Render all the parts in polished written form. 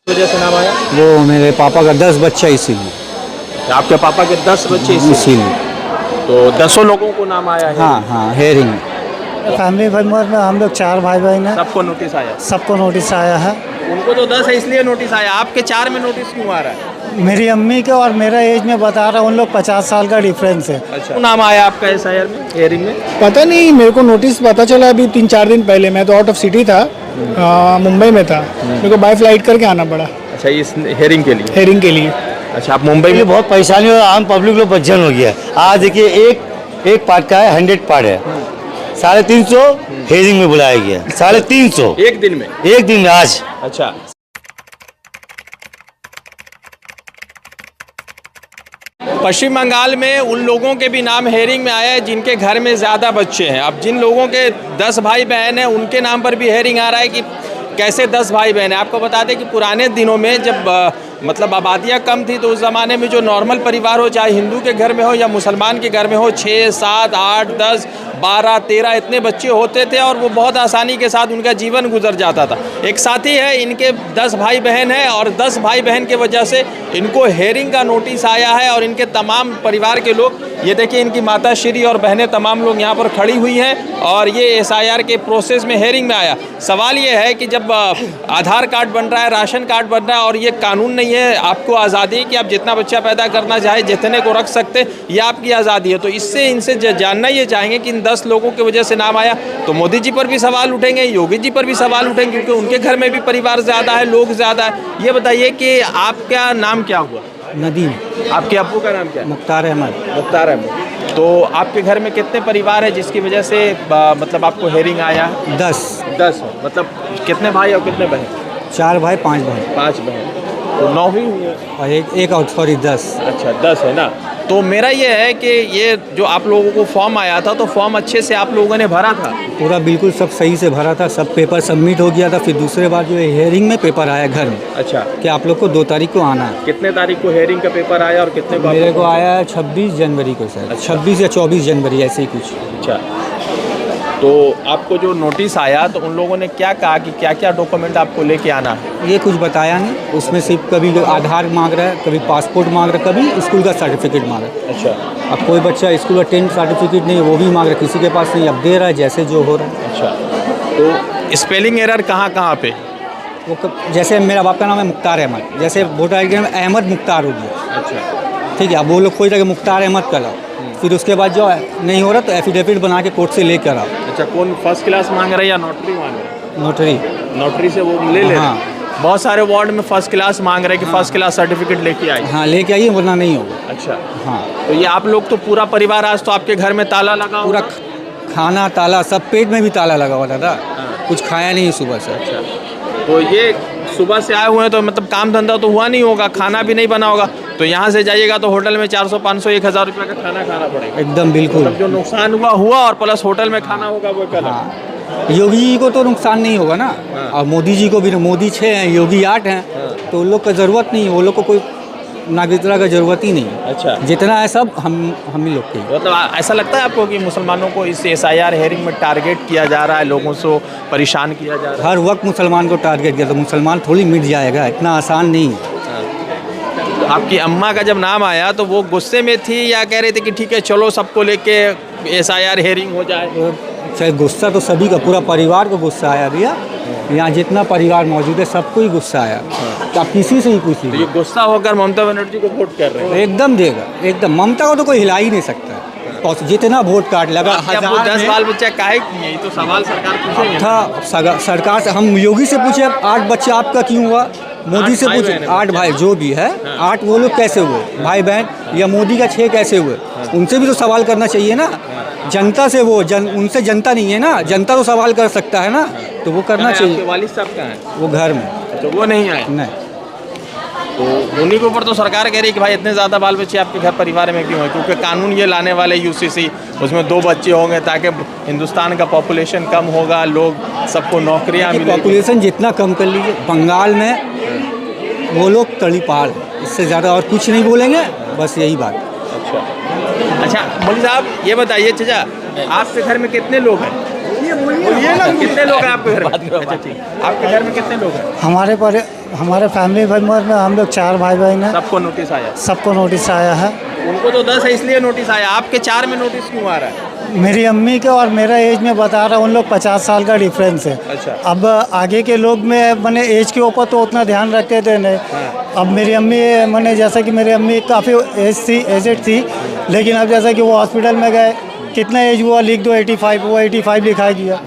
वजह से नाम आया? वो मेरे पापा का 10 बच्चा इसीलिए। आपके पापा के 10 बच्चे इसीलिए तो 10 लोगों को नाम आया है? हाँ हेयरिंग। फैमिली मेम्बर में हम लोग 4 भाई बहन हैं। सबको नोटिस आया? सबको नोटिस आया है। उनको तो 10 है इसलिए नोटिस आया, आपके 4 में नोटिस क्यों आ रहा है? मेरी अम्मी के और मेरा एज में बता रहा हूँ, उन लोग 50 साल का डिफरेंस है। अच्छा, नाम आया आपका SIR में, हेयरिंग में? पता नहीं, मेरे को नोटिस पता चला अभी 3-4 दिन पहले। मैं तो आउट ऑफ सिटी था, मुंबई में था। मेरे को बाय फ्लाइट करके आना पड़ा अच्छा, इस हेयरिंग के लिए? हेयरिंग के लिए। अच्छा, आप मुंबई में? बहुत परेशानी और आम पब्लिक लोग बच्चन हो गया। आज देखिए एक पार्ट का है, 100 पार्ट है, 350 हेयरिंग में बुलाया गया। 350 एक दिन में? एक दिन में आज। अच्छा, पश्चिम बंगाल में उन लोगों के भी नाम हेयरिंग में आया है जिनके घर में ज़्यादा बच्चे हैं। अब जिन लोगों के 10 भाई बहन हैं उनके नाम पर भी हेयरिंग आ रहा है कि कैसे 10 भाई बहन हैं। आपको बता दें कि पुराने दिनों में जब मतलब आबादियाँ कम थी तो उस ज़माने में जो नॉर्मल परिवार हो, चाहे हिंदू के घर में हो या मुसलमान के घर में हो, 6, 7, 8, 10, 12, 13 इतने बच्चे होते थे और वो बहुत आसानी के साथ उनका जीवन गुजर जाता था। एक साथी है, इनके 10 भाई बहन हैं और 10 भाई बहन के वजह से इनको हेयरिंग का नोटिस आया है और इनके तमाम परिवार के लोग, ये देखिए इनकी माता श्री और बहनें तमाम लोग यहाँ पर खड़ी हुई हैं और ये SIR के प्रोसेस में हेयरिंग में आया। सवाल ये है कि जब आधार कार्ड बन रहा है, राशन कार्ड बन रहा है और ये कानून नहीं है, आपको आज़ादी है कि आप जितना बच्चा पैदा करना चाहे जितने को रख सकते, ये आपकी आज़ादी है। तो इससे इनसे जानना ये चाहेंगे कि इन 10 लोगों की वजह से नाम आया तो मोदी जी पर भी सवाल उठेंगे, योगी जी पर भी सवाल उठेंगे क्योंकि उनके घर में भी परिवार ज़्यादा है, लोग ज़्यादा है। ये बताइए कि आपका नाम क्या हुआ? नदीम। आपके अब्बू का नाम क्या है? मुख्तार अहमद। मुख्तार अहमद। तो आपके घर में कितने परिवार है जिसकी वजह से मतलब आपको हेयरिंग आया? 10 मतलब कितने भाई और कितने बहन? 4 भाई 5 बहन। 5 बहन, तो 9 ही हुई है। और एक और सॉरी 10। अच्छा, 10 है ना। तो मेरा ये है कि ये जो आप लोगों को फॉर्म आया था तो फॉर्म अच्छे से आप लोगों ने भरा था? पूरा बिल्कुल सब सही से भरा था, सब पेपर सबमिट हो गया था। फिर दूसरे बार जो है हेयरिंग में पेपर आया घर में। अच्छा, कि आप लोग को 2 तारीख को आना है। कितने तारीख को हेयरिंग का पेपर आया और कितने को? मेरे को आया है 26 जनवरी को सर। अच्छा। 26 या 24 जनवरी ऐसे ही कुछ। अच्छा, तो आपको जो नोटिस आया तो उन लोगों ने क्या कहा कि क्या क्या डॉक्यूमेंट आपको लेके आना है? ये कुछ बताया नहीं, उसमें सिर्फ कभी आधार मांग रहा है, कभी पासपोर्ट मांग रहा है, कभी स्कूल का सर्टिफिकेट मांग रहा है। अच्छा, अब कोई बच्चा स्कूल का 10th सर्टिफिकेट नहीं है वो भी मांग रहा है, किसी के पास नहीं, अब दे रहा है जैसे जो हो रहा है। अच्छा, तो स्पेलिंग एरर कहाँ पे? जैसे मेरा बाप का नाम है मुख्तार अहमद, जैसे वोटर आई डी में अहमद मुख्तार हो गया। अच्छा, ठीक है, अब वो लोग खोज रहे कि मुख्तार अहमद का लाओ, फिर उसके बाद जो नहीं हो रहा तो एफिडेविट बना के कोर्ट से लेकर आओ। अच्छा, कौन फर्स्ट क्लास मांग रहा है या नोटरी मांग रहा है? नोटरी से वो ले ले। हाँ। बहुत सारे वार्ड में फर्स्ट क्लास मांग रहे हैं कि फर्स्ट क्लास सर्टिफिकेट लेके आइए। हाँ, लेके आइए वरना नहीं होगा। अच्छा, हाँ, तो ये आप लोग तो पूरा परिवार आज तो आपके घर में ताला लगा पूरा होगा? खाना ताला, सब पेट में भी ताला लगा हुआ था। हाँ। कुछ खाया नहीं सुबह से। अच्छा, तो ये सुबह से आए हुए हैं तो मतलब काम धंधा तो हुआ नहीं होगा, खाना भी नहीं बना होगा, तो यहाँ से जाइएगा तो होटल में 400, 500, 1000 रुपये का खाना खाना पड़ेगा। एकदम बिल्कुल। मतलब जो नुकसान हुआ और प्लस होटल में खाना होगा वो कल। हाँ, योगी जी को तो नुकसान नहीं होगा ना। हाँ। और मोदी जी को भी, मोदी 6 हैं, योगी 8 हैं। हाँ। तो उन लोग का ज़रूरत नहीं है, वो लोग को कोई नागरिकता का ज़रूरत ही नहीं है। अच्छा, जितना है सब हम ही लोग के। मतलब ऐसा लगता है आपको कि मुसलमानों को इस SIR हेयरिंग में टारगेट किया जा रहा है, लोगों से परेशान किया जा रहा है? हर वक्त मुसलमान को टारगेट किया तो मुसलमान थोड़ी मिट जाएगा, इतना आसान नहीं है। तो आपकी अम्मा का जब नाम आया तो वो गुस्से में थी या कह रहे थे कि ठीक है चलो सबको लेके SIR हेयरिंग हो जाए? चाहे गुस्सा तो सभी का, पूरा परिवार को गुस्सा आया भैया। यहाँ जितना परिवार मौजूद है सबको ही गुस्सा आया। तो आप किसी से ही पूछ तो ये लीजिए, गुस्सा होकर ममता बनर्जी को वोट कर रहे हैं? एकदम देगा, एकदम। ममता को तो कोई हिला ही नहीं सकता। तो जितना वोट कार्ड लगा, आपको 10 बाल बच्चा काहे किए? ये तो सवाल सरकार पूछेंगे था सरकार से। हम योगी से पूछे 8 बच्चे आपका क्यों हुआ, मोदी से पूछे 8 भाई जो भी है 8 वो लोग कैसे हुए भाई बहन, या मोदी का 6 कैसे हुए, उनसे भी तो सवाल करना चाहिए ना। जनता से वो उनसे जनता नहीं है ना, जनता तो सवाल कर सकता है ना, तो वो करना चाहिए। वालिद साहब कहाँ हैं? वो घर में। तो वो नहीं आए? नहीं, तो उन्हीं के ऊपर तो सरकार कह रही है कि भाई इतने ज़्यादा बाल बच्चे आपके घर परिवार में क्यों हैं? क्योंकि कानून ये लाने वाले UCC, उसमें 2 बच्चे होंगे ताकि हिंदुस्तान का पॉपुलेशन कम होगा, लोग सबको नौकरियाँ मिलेंगी। पॉपुलेशन जितना कम कर लीजिए, बंगाल में वो लोग तड़ीपार, इससे ज़्यादा और कुछ नहीं बोलेंगे, बस यही बात। अच्छा, मौलवी साहब ये बताइए, चाचा आपके घर में कितने लोग हैं? बोलिए ना, कितने लोग हैं आपके घर में? अच्छा ठीक, आपके घर में कितने लोग हैं? हमारे पर हमारे फैमिली मेंबर में हम लोग 4 भाई बहन हैं। सबको नोटिस आया? सबको नोटिस आया है। उनको तो 10 है इसलिए नोटिस आया, आपके 4 में नोटिस क्यों आ रहा है? मेरी अम्मी के और मेरा एज में बता रहा हूँ, उन लोग 50 साल का डिफरेंस है। अच्छा। अब आगे के लोग में मैंने एज के ऊपर तो उतना ध्यान रखते थे नहीं। अब मेरी अम्मी मैंने जैसा कि मेरी अम्मी काफ़ी एजेड थी, लेकिन अब जैसा कि वो हॉस्पिटल में गए, कितना एज हुआ लिख दो 85, वो 85 लिखा गया।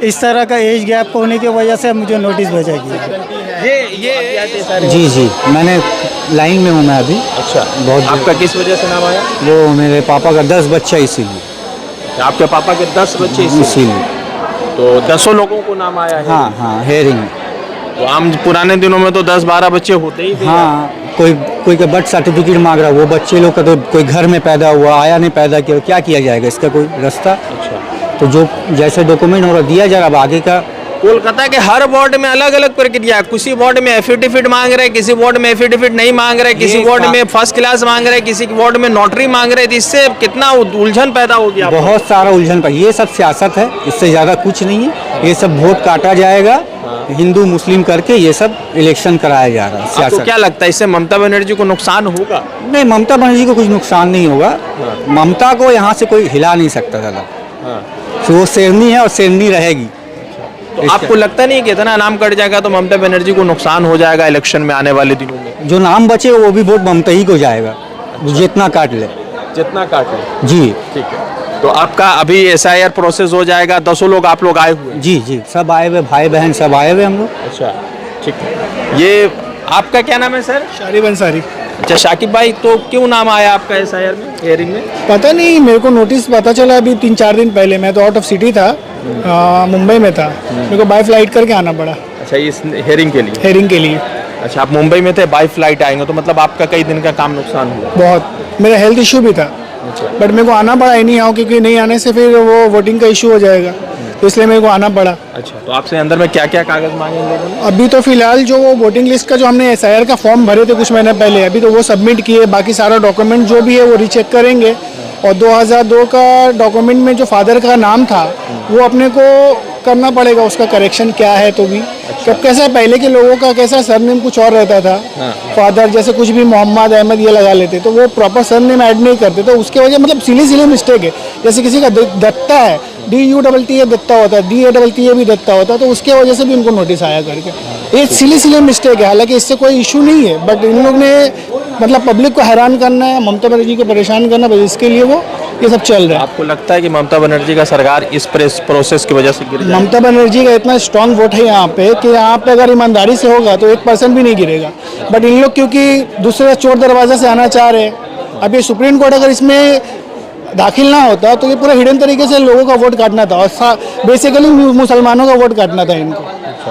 इस तरह का एज गैप होने की वजह से मुझे नोटिस भेजा गया। ये जी जी, मैंने लाइन में हूँ मैं अभी। अच्छा, बहुत आपका किस वजह से नाम आया? वो मेरे पापा का 10 बच्चा इसीलिए। आपके पापा के 10 बच्चे इसीलिए तो 10 लोगों को नाम आया है। हाँ हाँ, हेयरिंग। तो आम पुराने दिनों में तो 10-12 बच्चे होते ही थे। हाँ, कोई का बर्थ सर्टिफिकेट मांग रहा, वो बच्चे लोग का तो कोई घर में पैदा हुआ, आया नहीं पैदा किया, क्या किया जाएगा इसका कोई रास्ता? अच्छा, तो जो जैसे डॉक्यूमेंट हो रहा दिया जा रहा, अब आगे का। कोलकाता के हर वार्ड में अलग अलग प्रक्रिया है। किसी वार्ड में एफिडेविट मांग रहे, किसी वार्ड में एफिडेविट नहीं मांग रहे, किसी वार्ड में फर्स्ट क्लास मांग रहे, किसी वार्ड में नोटरी मांग रहे। तो इससे कितना उलझन पैदा हो गया। बहुत सारा उलझन पर, ये सब सियासत है, इससे ज़्यादा कुछ नहीं है। ये सब वोट काटा जाएगा, हिंदू मुस्लिम करके ये सब इलेक्शन कराया जा रहा है। आपको सियासत क्या लगता है इससे ममता बनर्जी को नुकसान होगा? नहीं, ममता बनर्जी को कुछ नुकसान नहीं होगा। ममता को यहाँ से कोई हिला नहीं सकता ज़्यादा। तो वो शेरनी है और शेरनी रहेगी। तो आपको लगता नहीं कि इतना नाम कट जाएगा तो ममता बनर्जी को नुकसान हो जाएगा इलेक्शन में आने वाले दिनों में? जो नाम बचे वो भी वोट ममता ही को जाएगा, जितना काट ले। जितना काट ले। जी ठीक है, तो आपका अभी SIR प्रोसेस हो जाएगा। 10 लोग आप लोग आए हुए? जी जी, सब आए हुए, भाई बहन सब आए हुए हम लोग। अच्छा, ठीक है। ये आपका क्या नाम है सर? शारिब अंसारी। अच्छा शाकिब भाई, तो क्यों नाम आया आपका SIR में, हेयरिंग में? पता नहीं, मेरे को नोटिस पता चला अभी 3-4 दिन पहले। मैं तो आउट ऑफ सिटी था, मुंबई में था। मेरे को बाय फ्लाइट करके आना पड़ा अच्छा, इस हेयरिंग के लिए? हेयरिंग के लिए। अच्छा, आप मुंबई में थे, बाय फ्लाइट आएंगे, तो मतलब आपका कई दिन का काम नुकसान हुआ? बहुत, मेरा हेल्थ इशू भी था, बट मेरे को आना पड़ा एनी हाउ, क्योंकि नहीं आने से फिर वो वोटिंग का इशू हो जाएगा, तो इसलिए मेरे को आना पड़ा। अच्छा, तो आपसे अंदर में क्या क्या कागज मांगे इन लोगों ने? अभी तो फिलहाल जो वो वोटिंग लिस्ट का जो हमने SIR का फॉर्म भरे थे कुछ महीने पहले, अभी तो वो सबमिट किए। बाकी सारा डॉक्यूमेंट जो भी है वो रीचेक करेंगे। और 2002 का डॉक्यूमेंट में जो फादर का नाम था वो अपने को करना पड़ेगा, उसका करेक्शन क्या है। तो भी कब कैसा पहले के लोगों का कैसा सरनेम कुछ और रहता था, फादर जैसे कुछ भी मोहम्मद अहमद ये लगा लेते, तो वो प्रॉपर सरनेम ऐड नहीं करते, तो उसके वजह मतलब सिली मिस्टेक है। जैसे किसी का दत्ता है, DUTT दत्ता होता है, DATT भी दत्ता होता है, तो उसके वजह से भी उनको नोटिस आया करके। ये सिली मिस्टेक है, हालांकि इससे कोई इशू नहीं है, बट इन लोग ने मतलब पब्लिक को हैरान करना है, ममता बनर्जी को परेशान करना, बस इसके लिए वो ये सब चल रहा है। आपको लगता है कि ममता बनर्जी का सरकार इस प्रोसेस की वजह से गिर जाएगा? ममता बनर्जी का इतना स्ट्रांग वोट है यहाँ पे कि यहाँ पे अगर ईमानदारी से होगा तो 1% भी नहीं गिरेगा। बट इन लोग क्योंकि दूसरे चोर दरवाजा से आना चाह रहे हैं, अब ये सुप्रीम कोर्ट अगर इसमें दाखिल ना होता तो ये पूरा हिडन तरीके से लोगों का वोट काटना था, और बेसिकली मुसलमानों का वोट काटना था इनको।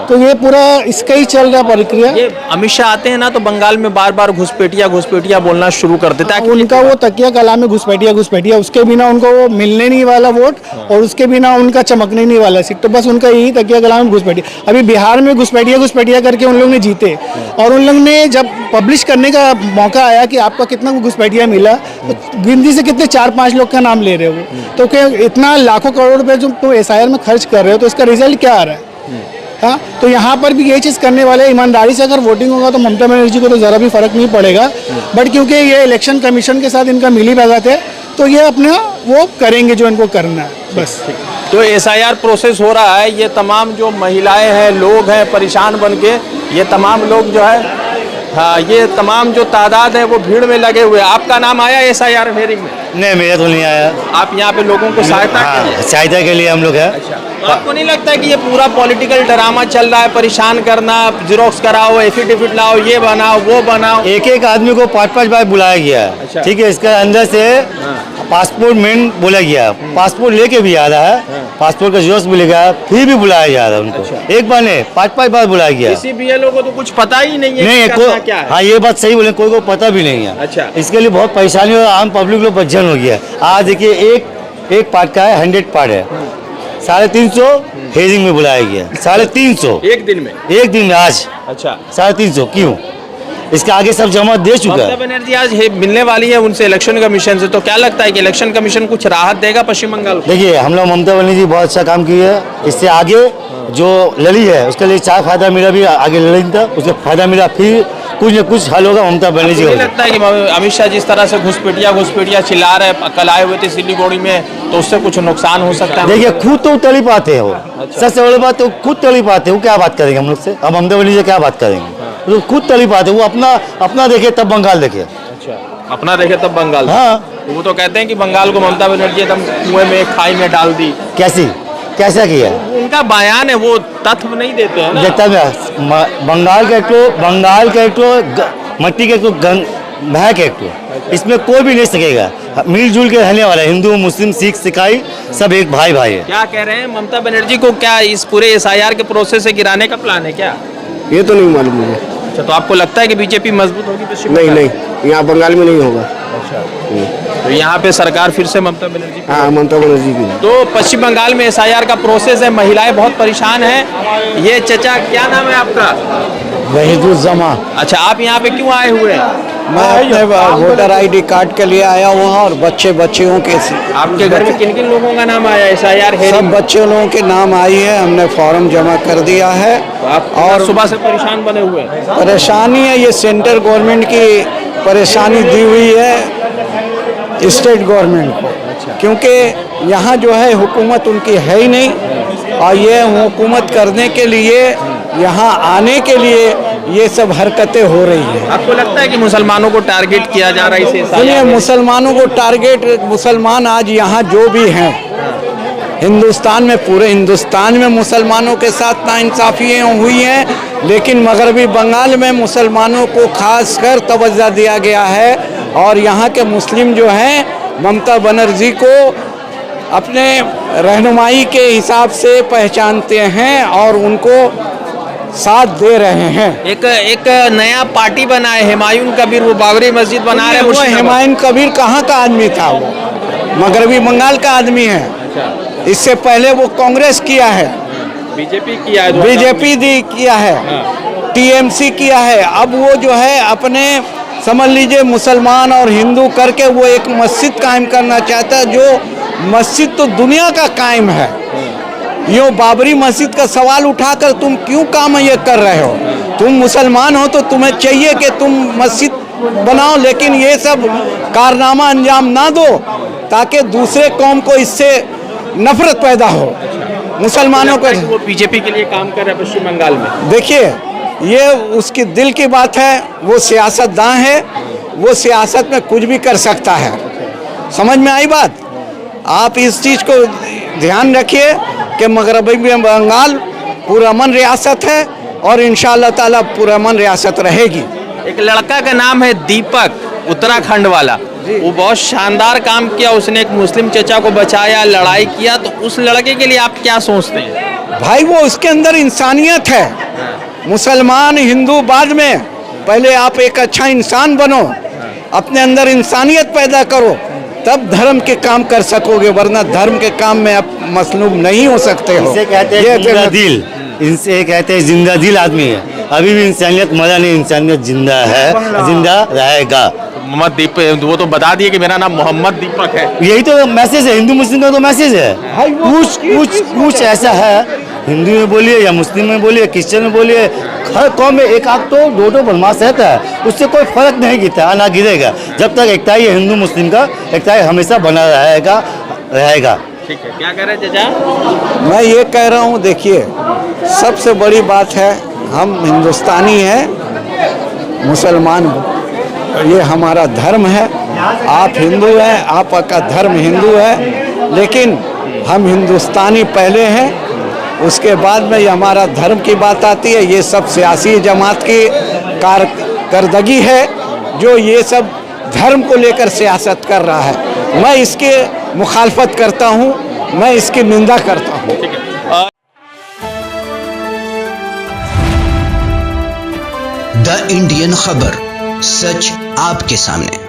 तो ये पूरा इसका ही चल रहा प्रक्रिया। ये अमित शाह आते हैं ना, तो बंगाल में बार बार घुसपैठिया बोलना शुरू कर देता है। उनका वो तकिया कलाम में घुसपैठिया, उसके बिना उनको वो मिलने नहीं वाला वोट, और उसके बिना उनका चमकने नहीं वाला सीट, तो बस उनका यही तकिया कलाम में घुसपैठिया। अभी बिहार में घुसपैठिया करके उन लोग ने जीते, और उन लोग ने जब पब्लिश करने का मौका आया कि आपका कितना घुसपैठिया मिला, तो गिनती से कितने 4-5 लोग का नाम ले रहे हो, तो क्या इतना लाखों करोड़ रुपए जो तुम SIR में खर्च कर रहे हो, तो इसका रिजल्ट क्या आ रहा है? हाँ, तो यहाँ पर भी ये चीज़ करने वाले, ईमानदारी से अगर वोटिंग होगा तो ममता बनर्जी को तो ज़रा भी फर्क नहीं पड़ेगा। बट क्योंकि ये इलेक्शन कमीशन के साथ इनका मिली भगत है, तो ये अपना वो करेंगे जो इनको करना है, बस। तो SIR प्रोसेस हो रहा है, ये तमाम जो महिलाएं हैं, लोग हैं परेशान बन के, ये तमाम लोग जो है, हाँ, ये तमाम जो तादाद है वो भीड़ में लगे हुए। आपका नाम आया SIR हेयरिंग में? नहीं, मेरा तो नहीं आया। आप यहाँ पे लोगों को सहायता के लिए हम लोग हैं। अच्छा, तो आपको नहीं लगता है कि ये पूरा पॉलिटिकल ड्रामा चल रहा है, परेशान करना, जीरोक्स कराओ, एफिडेविट लाओ, ये बनाओ, वो बनाओ? एक आदमी को 5-5 बार बुलाया गया है। अच्छा। ठीक है, इसके अंदर से पासपोर्ट मेन बोला गया, पासपोर्ट लेके भी आ रहा है, पासपोर्ट का जीरोक्स भी लेगा, फिर भी बुलाया जा रहा है उनको। अच्छा। एक बार नहीं, 5-5 बार बुलाया गया। किसी BLO को तो कुछ पता ही नहीं है नहीं कि करना क्या है। हाँ, ये बात सही बोले, कोई को पता भी नहीं है। अच्छा। इसके लिए बहुत परेशानी और आम पब्लिक लोग बच्चन हो गया। आज देखिए एक पार्ट का है, 100 पार्ट है, 350 हेयरिंग में बुलाया गया, 350 एक दिन में? एक दिन में आज अच्छा, 350 क्यों? इसके आगे सब जमा दे चुका ममता है। बनर्जी आज मिलने वाली है उनसे इलेक्शन कमीशन से, तो क्या लगता है कि इलेक्शन कमीशन कुछ राहत देगा पश्चिम बंगाल को? देखिए हम लोग ममता बनर्जी बहुत अच्छा काम की है, इससे आगे जो लड़ी है उसके लिए चार फायदा मिला, भी आगे लड़ी था उससे फायदा मिला, फिर कुछ न कुछ हल होगा ममता बनर्जी मुझे होगा। लगता है कि अमित शाह जिस तरह से घुसपैठिया चिल्ला रहे, कल आए हुए थे सिलीगुड़ी में, तो उससे कुछ नुकसान हो सकता है। देखिए खुद तो तली पाते हैं वो, सबसे बड़ी बात तो खुद तली पाते हैं, वो क्या बात करेंगे हम लोग से, अब ममता बनर्जी से क्या बात करेंगे, तो खुद तली पाते हैं, वो अपना देखे तब बंगाल देखे। अच्छा, अपना देखे तब बंगाल। हाँ, वो तो कहते हैं कि बंगाल को ममता बनर्जी एकदम कुएं में खाई में डाल दी। कैसा किया? उनका बयान है, वो तथ्य नहीं देते हैं ना। देता बंगाल का एक तो मट्टी के एक तो महक एक तो, इसमें कोई भी नहीं सकेगा, मिलजुल के रहने वाला है, हिंदू मुस्लिम सिख सिखाई सब एक भाई है। क्या कह रहे हैं ममता बनर्जी को, क्या इस पूरे SIR के प्रोसेस से गिराने का प्लान है क्या? ये तो नहीं मालूम मुझे। अच्छा, तो आपको लगता है कि बीजेपी मजबूत होगी पश्चिम नहीं बंगाल? नहीं, यहाँ बंगाल में नहीं होगा। तो यहाँ पे सरकार फिर से ममता बनर्जी की? हाँ, ममता बनर्जी की। तो पश्चिम बंगाल में SIR का प्रोसेस है, महिलाएं बहुत परेशान हैं। ये चचा, क्या नाम है आपका? वहीदुज्जमा। अच्छा, आप यहाँ पे क्यों आए हुए हैं? मैं अपने वोटर ID कार्ड के लिए आया हुआ और बच्चियों के आपके घर में किन किन लोगों का नाम आया SIR है? सब बच्चे लोगों के नाम आई है, हमने फॉर्म जमा कर दिया है। आप और सुबह से परेशान बने हुए हैं? परेशानी है, ये सेंट्रल गवर्नमेंट की परेशानी दी हुई है स्टेट गवर्नमेंट को, क्योंकि यहाँ जो है हुकूमत उनकी है ही नहीं, और ये हुकूमत करने के लिए यहाँ आने के लिए ये सब हरकतें हो रही है। आपको लगता है कि मुसलमानों को टारगेट किया जा रहा है इसे? सुनिए, मुसलमानों को टारगेट, मुसलमान आज यहाँ जो भी हैं हिंदुस्तान में, पूरे हिंदुस्तान में मुसलमानों के साथ नाइंसाफियाँ हुई हैं, लेकिन मगरबी बंगाल में मुसलमानों को खास कर तवज्जो दिया गया है, और यहाँ के मुस्लिम जो हैं ममता बनर्जी को अपने रहनुमाई के हिसाब से पहचानते हैं और उनको साथ दे रहे हैं। एक नया पार्टी बना है हुमायूं कबीर, वो बाबरी मस्जिद बना रहे हैं। वो हुमायूं कबीर कहाँ का आदमी था? वो मगरबी बंगाल का आदमी है। इससे पहले वो कांग्रेस किया है, बीजेपी किया है, बीजेपी किया है, TMC किया है। अब वो जो है अपने समझ लीजिए मुसलमान और हिंदू करके वो एक मस्जिद कायम करना चाहता है, जो मस्जिद तो दुनिया का कायम है। यो बाबरी मस्जिद का सवाल उठाकर तुम क्यों काम ये कर रहे हो? तुम मुसलमान हो तो तुम्हें चाहिए कि तुम मस्जिद बनाओ, लेकिन ये सब कारनामा अंजाम ना दो ताकि दूसरे कौम को इससे नफरत पैदा हो। मुसलमानों को वो बीजेपी के लिए काम कर रहे हैं पश्चिम बंगाल में। देखिए, ये उसकी दिल की बात है, वो सियासतदान है, वो सियासत में कुछ भी कर सकता है। समझ में आई बात? आप इस चीज़ को ध्यान रखिए कि मगरबी बंगाल पुरअमन रियासत है और इंशाअल्लाह ताला पुरअमन रियासत रहेगी। एक लड़का का नाम है दीपक, उत्तराखंड वाला, वो बहुत शानदार काम किया, उसने एक मुस्लिम चचा को बचाया, लड़ाई किया, तो उस लड़के के लिए आप क्या सोचते हैं? भाई वो उसके अंदर इंसानियत है। मुसलमान हिंदू बाद में, पहले आप एक अच्छा इंसान बनो, अपने अंदर इंसानियत पैदा करो, तब धर्म के काम कर सकोगे, वरना धर्म के काम में आप मसलूब नहीं हो सकते हो। इसे कहते हैं जिंदा दिल, इनसे कहते हैं जिंदा दिल आदमी है। अभी भी इंसानियत मरा नहीं, इंसानियत जिंदा है, जिंदा रहेगा। मोहम्मद दीपक, वो तो बता दिए कि मेरा नाम मोहम्मद दीपक है। यही तो मैसेज है, हिंदू मुस्लिम का तो मैसेज है। कुछ ऐसा है, हिंदू में बोलिए या मुस्लिम में बोलिए, क्रिश्चियन में बोलिए, हर कौम में एक आध तो दो बदमाश रहता है, उससे कोई फर्क नहीं गिरता, ना गिरेगा। जब तक एकता ही हिंदू मुस्लिम का, एकता हमेशा बना रहेगा। ठीक है, क्या कह रहे हैं चाचा? मैं ये कह रहा हूँ, देखिए सबसे बड़ी बात है, हम हिंदुस्तानी हैं, मुसलमान, ये हमारा धर्म है। आप हिंदू हैं, आपका धर्म हिंदू है, लेकिन हम हिंदुस्तानी पहले हैं, उसके बाद में ये हमारा धर्म की बात आती है। ये सब सियासी जमात की कारकर्दगी है जो ये सब धर्म को लेकर सियासत कर रहा है। मैं इसके मुखालफत करता हूँ, मैं इसकी निंदा करता हूँ। द इंडियन खबर, सच आपके सामने।